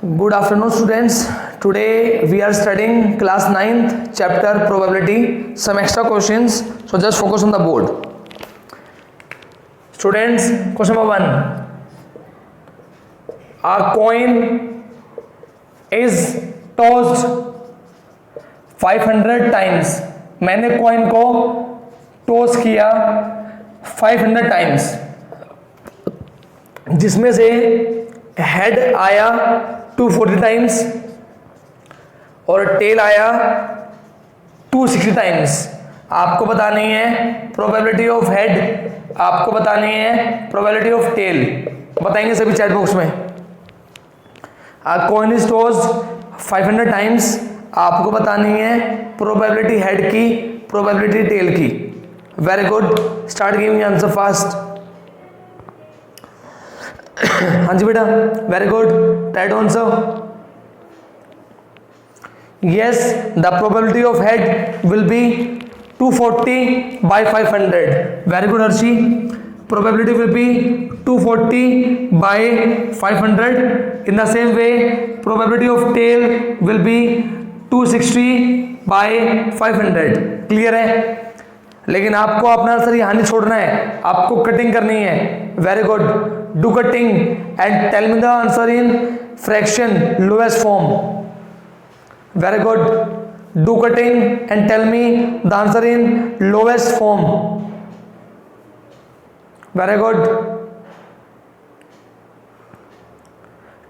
Good afternoon, students. Today we are studying class 9th chapter probability. Some extra questions. So just focus on the board. Students, question number 1. A coin is tossed 500 times. मैंने coin को toss किया 500 times, जिसमें से head आया 240 times और tell आया 260 times. आपको बतानी है प्रोबेबिलिटी ऑफ हेड, आपको बतानी है प्रोबेबिलिटी ऑफ टेल. बताएंगे सभी चैट बॉक्स में. A coin is tossed 500 times, आपको बतानी है प्रोबेबिलिटी हेड की, प्रोबेबिलिटी टेल की. Very good, start giving answer fast. हाँ जी बेटा, very good, try to answer. Yes, the probability of head will be 240 by 500. Very good, Arshi. Probability will be 240 by 500. In the same way, probability of tail will be 260 by 500. Clear है? लेकिन आपको अपना answer यहाँ नहीं छोड़ना है, आपको cutting करनी है. Very good, do cutting and tell me the answer in fraction lowest form. Very good. Do cutting and tell me the answer in lowest form. Very good.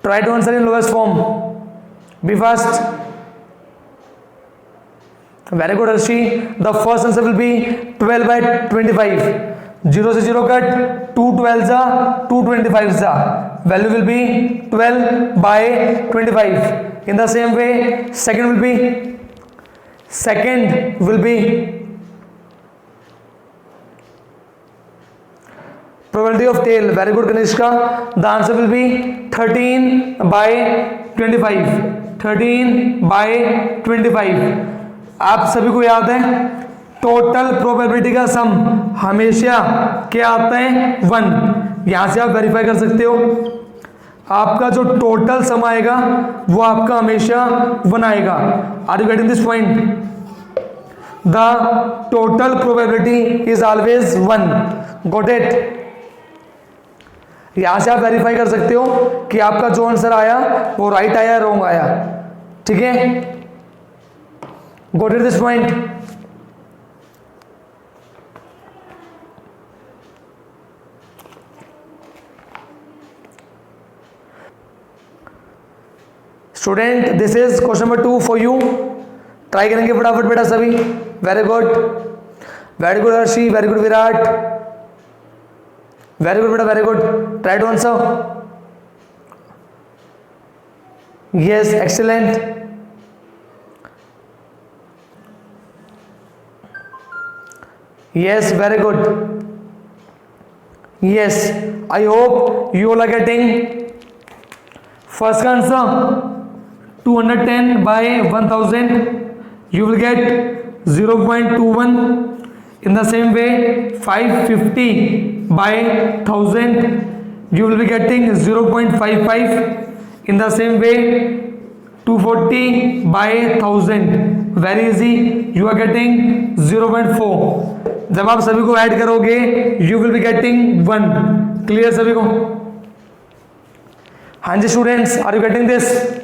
Try to answer in lowest form. Be fast. Very good, Arshi. The first answer will be 12 by 25. 0 से 0 cut, 2 12 जा, 2 25 जा. Value will be 12 by 25. In the same way, second will be probability of tail. Very good, Kanishka. The answer will be 13 by 25. 13 by 25. आप सभी को याद है total probability का सम हमेशा क्या आता है 1. यहां से आप वेरीफाई कर सकते हो. आपका जो टोटल सम आएगा वो आपका हमेशा 1 आएगा. Are you getting this point? The total probability is always 1. Got it? यहां से आप वेरीफाई कर सकते हो कि आपका जो आंसर आया वो राइट आया रॉन्ग आया. ठीक है, got it this point? Student, this is question number 2 for you. Try करेंगे फटाफट बेटा सभी. Very good, very good Harshi, very good Virat, very good बेटा, very good. Try to answer. Yes, excellent. Yes, very good. Yes, I hope you all are getting first का answer. 210 by 1000, you will get 0.21. In the same way, 550 by 1000, you will be getting 0.55. In the same way, 240 by 1000, very easy, you are getting 0.4. जब आप सभी को add करोगे you will be getting 1. Clear सभी को? हाँ जी students, are you getting this?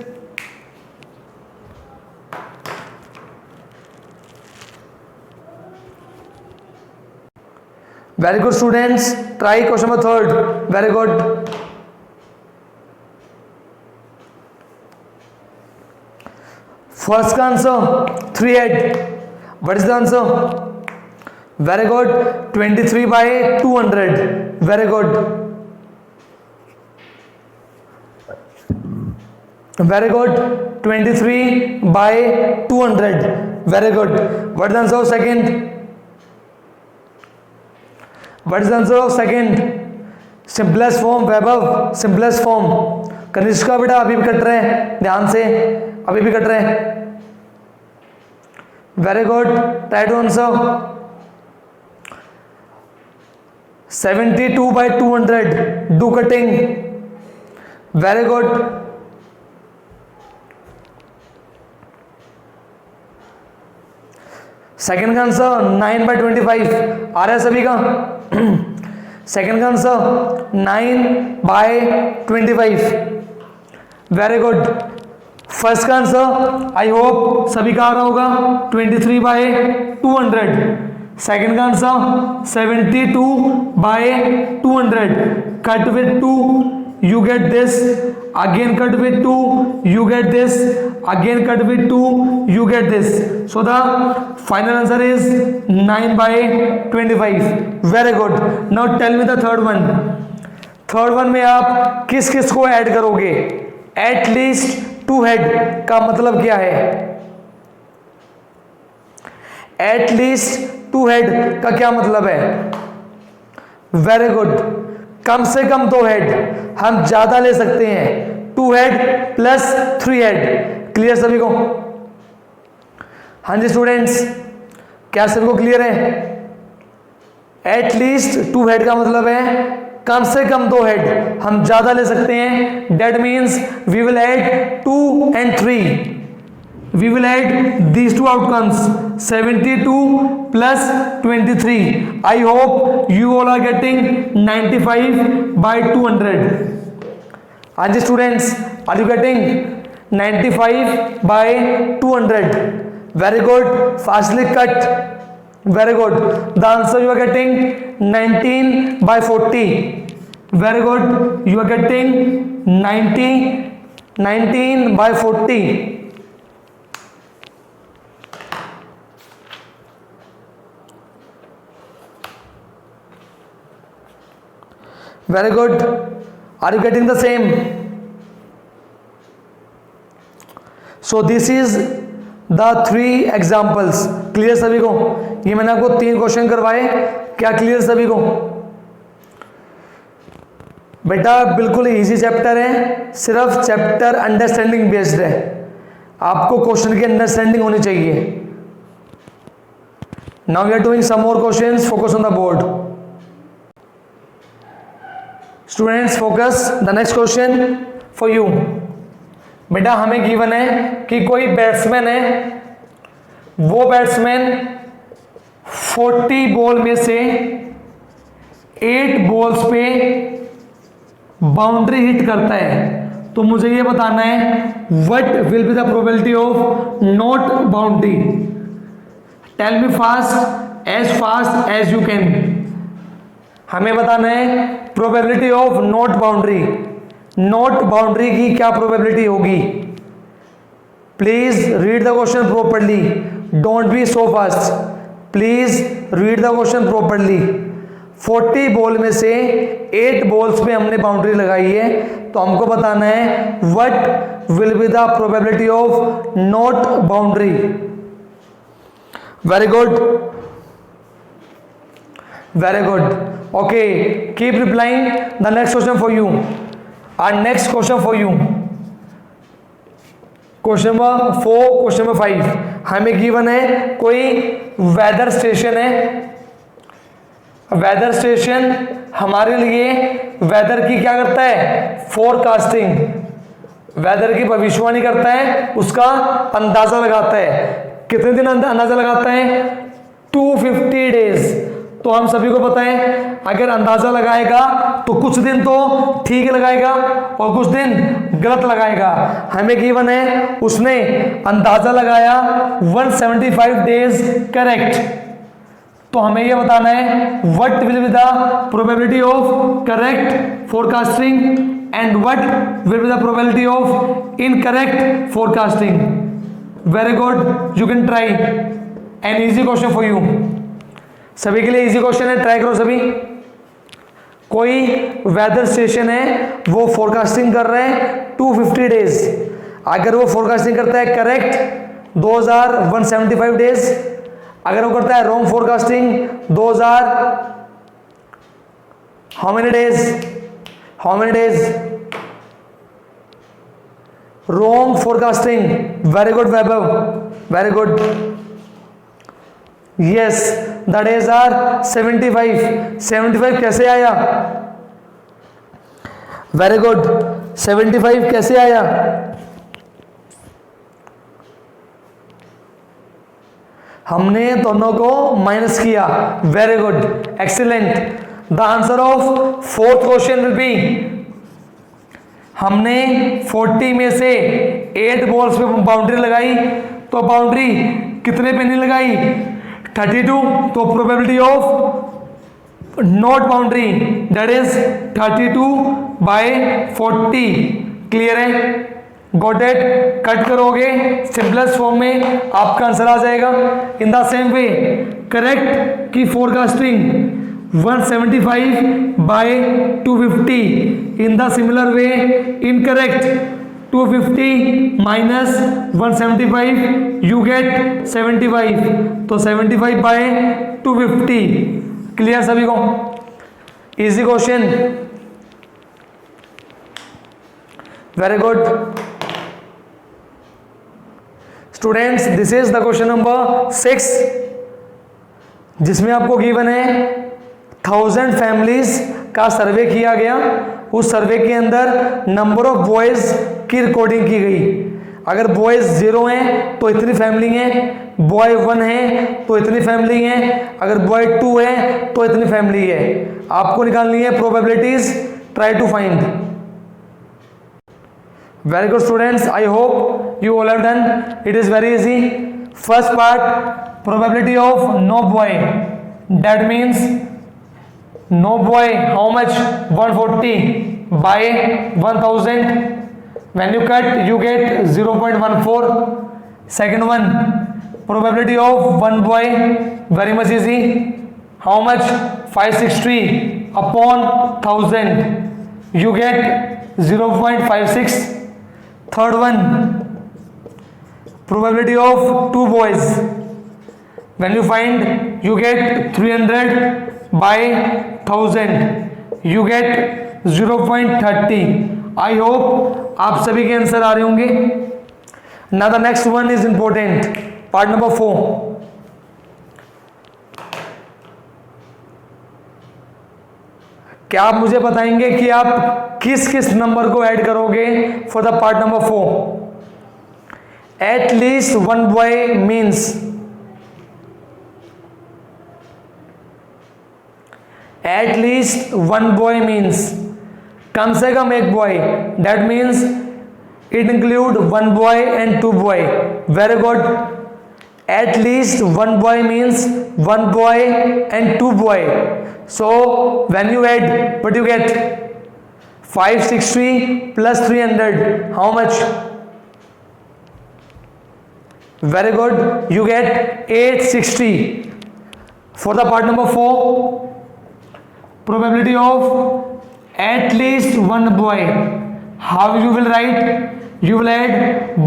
Very good students. Try question number 3. Very good. First का answer 300. What is the answer? Very good. 23 by 200. Very good. Very good. 23 by 200. Very good. What is the answer of second? What is the answer of second? Simplest form, Vaibhav, simplest form. Kanishka बेटा अभी भी cut रहे हैं, ध्यान से, अभी भी cut रहे हैं. Very good, try to answer. 72 by 200. Do cutting. Very good. Second का आंसर 9/25 आ रहा है सभी का। सेकंड का आंसर 9/25, वेरी गुड। फर्स्ट का आंसर आई होप सभी का आ रहा होगा 23/200। सेकंड का answer 72/200, cut with 2 you get this, again cut with 2 you get this, again cut with 2 you get this, so the final answer is 9/25, very good। now tell me the third one। Third one में आप किस किस को add करोगे? At least 2 head का मतलब क्या है? एट लीस्ट 2 हेड का क्या मतलब है? वेरी गुड, कम से कम 2 हेड, हम ज्यादा ले सकते हैं 2 हेड प्लस 3 हेड। क्लियर सभी को? हाँ जी स्टूडेंट्स, क्या सभी को क्लियर है? एट लीस्ट 2 हेड का मतलब है कम से कम 2 हेड, हम ज्यादा ले सकते हैं। That means we will add 2 and 3, we will add these two outcomes 72 plus 23। I hope you all are getting 95/200। हाँ जी students, are you getting 95/200? very good, fastly cut, very good। the answer you are getting 19/40, very good, you are getting 19/40। very good, are you getting the same? so this is the 3 examples। Clear सभी को? ये मैंने आपको 3 question करवाए, क्या clear सभी को? बेटा बिल्कुल इजी चैप्टर है, सिर्फ चैप्टर अंडरस्टैंडिंग बेस्ड है, आपको क्वेश्चन की अंडरस्टैंडिंग होनी चाहिए। Now we are doing some more questions, focus on the board. Students focus, the next question for you. बेटा हमें गिवन है कि कोई बैट्समैन है, वो बैट्समैन 40 बॉल में से 8 बॉल्स पे बाउंड्री हिट करता है, तो मुझे ये बताना है what will be the probability of not boundary. Tell me fast as you can. हमें बताना है probability of not boundary. Not boundary की क्या प्रोबेबिलिटी होगी? Please read the question properly, don't be so fast, please read the question properly. 40 ball में से 8 balls पे हमने बाउंड्री लगाई है, तो हमको बताना है what will be the probability of not boundary. Very good, very good, okay, keep replying। the next question for you, our next question for you, question number 4, question number 5। हमें given है कोई weather station है, weather station हमारे लिए weather की क्या करता है? फोरकास्टिंग, वेदर की भविष्यवाणी करता है, उसका अंदाजा लगाता है। कितने दिन अंदाजा लगाता है? 250 डेज। तो हम सभी को पता है अगर अंदाजा लगाएगा तो कुछ दिन तो ठीक लगाएगा और कुछ दिन गलत लगाएगा। हमें गिवन है उसने अंदाजा लगाया 175 डेज करेक्ट, तो हमें यह बताना है what will be the probability of correct forecasting and what will be the probability of incorrect forecasting. Very good, you can try, an easy question for you. सभी के लिए इजी क्वेश्चन है, try करो सभी। कोई वेदर स्टेशन है, वो forecasting कर रहे हैं 250 डेज। अगर वो फोरकास्टिंग करता है करेक्ट 2175 डेज, अगर वो करता है wrong forecasting 2000 how many days wrong forecasting. Very good Vaibhav, very good, yes the days are 75 कैसे आया? वेरी गुड, 75 कैसे आया? हमने दोनों को माइनस किया, very good, excellent. The answer of fourth question will be, हमने 40 में से 8 बॉल्स पे बाउंड्री लगाई, तो बाउंड्री कितने पे नहीं लगाई, 32, तो probability of not boundary that is 32/40। Clear है, गॉट इट। कट करोगे सिंपलेस्ट फॉर्म में आपका आंसर आ जाएगा। In the same way correct की forecasting 175/250, in the similar way incorrect 250 minus 175 you get 75, तो 75/250। क्लियर सभी को, easy question, very good students. This is the question number 6, जिसमें आपको गिवन है 1000 फैमिलीज का सर्वे किया गया। उस सर्वे के अंदर नंबर ऑफ बॉयज की रिकॉर्डिंग की गई। अगर बॉयज 0 हैं तो इतनी फैमिली है, बॉय 1 है तो इतनी फैमिली है, अगर बॉय 2 है तो इतनी फैमिली है। आपको निकालनी है probabilities, try to find. Very good students, I hope you all have done. It is very easy. First part, probability of no boy, that means no boy, how much, 140/1000. When you cut you get 0.14. Second one, probability of one boy, very much easy, how much, 560/1000, you get 0.56. Third one, probability of 2 boys, when you find you get 300/1000, you get 0.30. I hope आप सभी के answer आ रहे होंगे। Now the next one is important, part number 4। क्या आप मुझे बताएंगे कि आप किस किस नंबर को ऐड करोगे for the part number 4? At least one boy means, at least one boy means कम से कम एक boy, that means it include one boy and 2 boy. Very good, at least one boy means one boy and 2 boy. So when you add, what you get, 560 plus 300, how much? Very good, you get 860. For the part number 4, probability of at least one boy, how you will write? You will add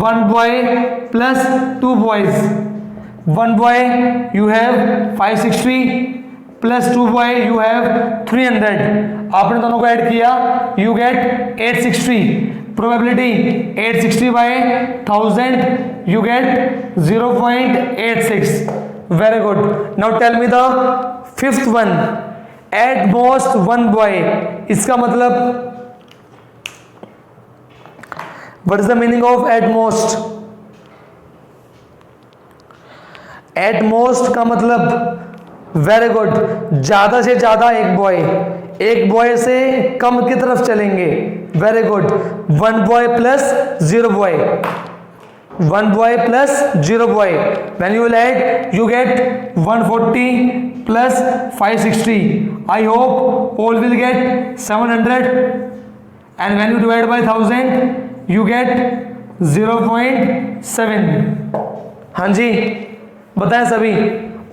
one boy plus 2 boys. One boy you have 560 plus 2 boy you have 300. आपने दोनों को add किया, you get 860. Probability 860/1000, you get 0.86. Very good. Now tell me the fifth one, at most one boy. इसका मतलब, what is the meaning of at most? At most का मतलब, very good, ज्यादा से ज्यादा एक बॉय, एक बॉय से कम की तरफ चलेंगे। Very good, 1 boy plus 0 boy, 1 boy plus 0 boy, when you will add you get 140 plus 560। I hope all will get 700 and when you divide by 1000 you get 0.7। हाँ जी, बताएं सभी,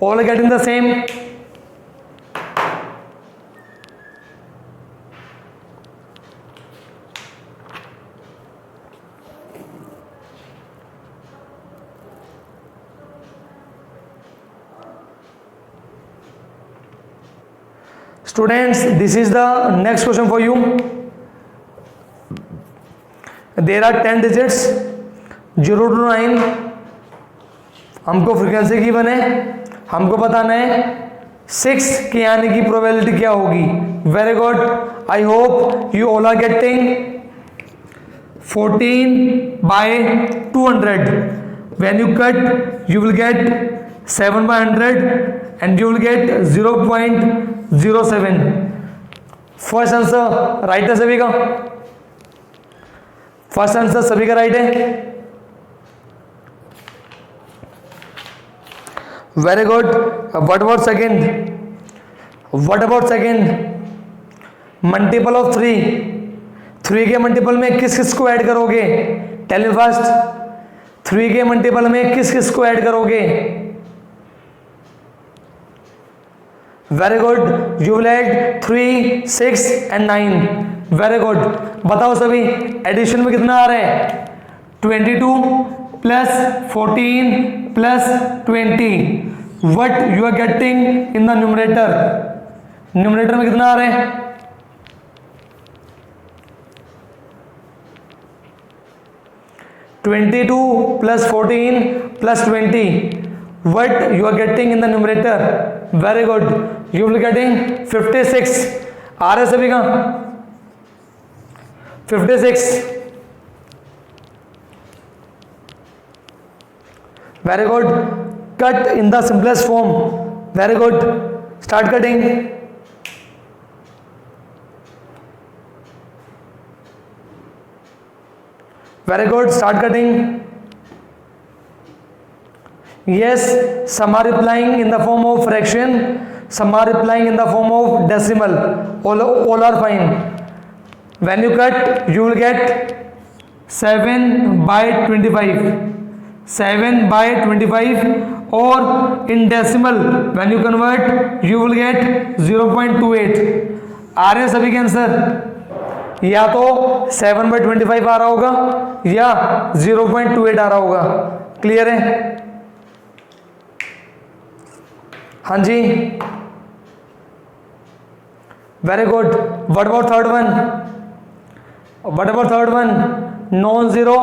all getting the same? Students, this is the next question for you. There are 10 digits 0 to 9. हमको frequency given है, हमको बताना है 6 के आने की प्रोबेबिलिटी क्या होगी। Very good, I hope you all are getting 14/200. When you cut you will get 7 by 100 and you will get 0.07. First answer right है सभी का, फर्स्ट आंसर सभी का राइट है। Very good. What about second, what about second? Multiple of 3, 3 के multiple में किस किस को ऐड करोगे? टेल मी फर्स्ट, 3 के मल्टीपल में किस किस को ऐड करोगे? Very good, you will add 3, 6 and 9। Very good. बताओ सभी एडिशन में कितना आ रहा है? 22 plus 14 plus 20। What you are getting in the numerator, numerator में कितना आ रहा है? 22 plus 14 plus 20। What you are getting in the numerator? Very good. You will getting 56. आ रहे सभी का 56। Very good. Cut in the simplest form. Very good. Start cutting. Very good. Start cutting. Yes, some are replying in the form of fraction, some are replying in the form of decimal. All are fine. When you cut, you will get 7 by 25. 7 by 25, or in decimal, when you convert, you will get 0.28. आ रहे हैं सभी के answer? या तो 7 by 25 आ रहा होगा या 0.28 आ रहा होगा। क्लियर है? हाँ जी, very good. What about third one? What about third one? Non zero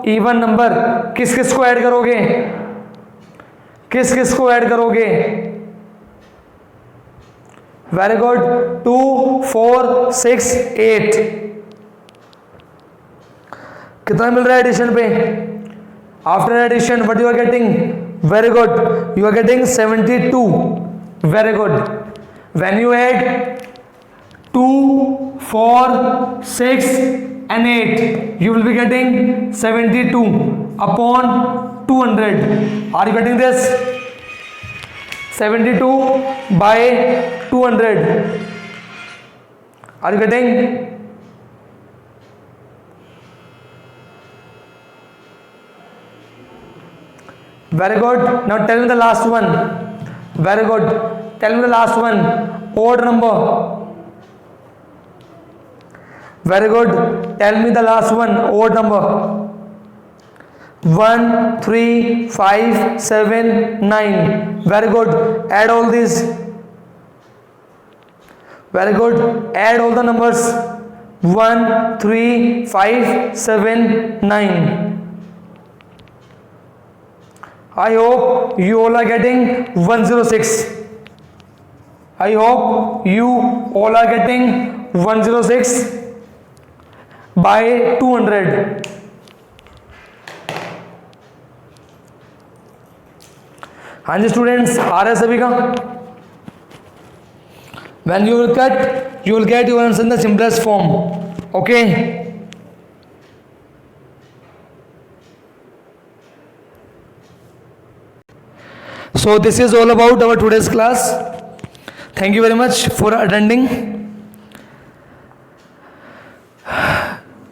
even number किस किस को ऐड करोगे? किस किस को ऐड करोगे? Very good. 2, 4, 6, 8। कितना मिल रहा है एडिशन पे? After addition what you are getting? Very good. You are getting 72. Very good. When you add 2, 4, 6 and 8, you will be getting 72 upon 200. Are you getting this? 72 by 200. Are you getting? Very good. Now tell me the last one. Very good. Tell me the last one. Odd number. Very good. Tell me the last one. Odd number. 1, 3, 5, 7, 9. Very good. Add all these. Very good. Add all the numbers. 1, 3, 5, 7, 9. I hope you all are getting 106. I hope you all are getting 106 by 200. हाँ जी students, आ रहे हैं सभी का? When you will cut, you will get your answer in the simplest form. Okay. So this is all about our today's class. Thank you very much for attending.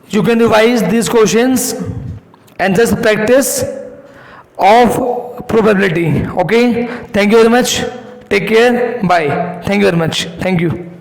You can revise these questions and just practice of probability. Okay. Thank you very much. Take care. Bye. Thank you very much. Thank you.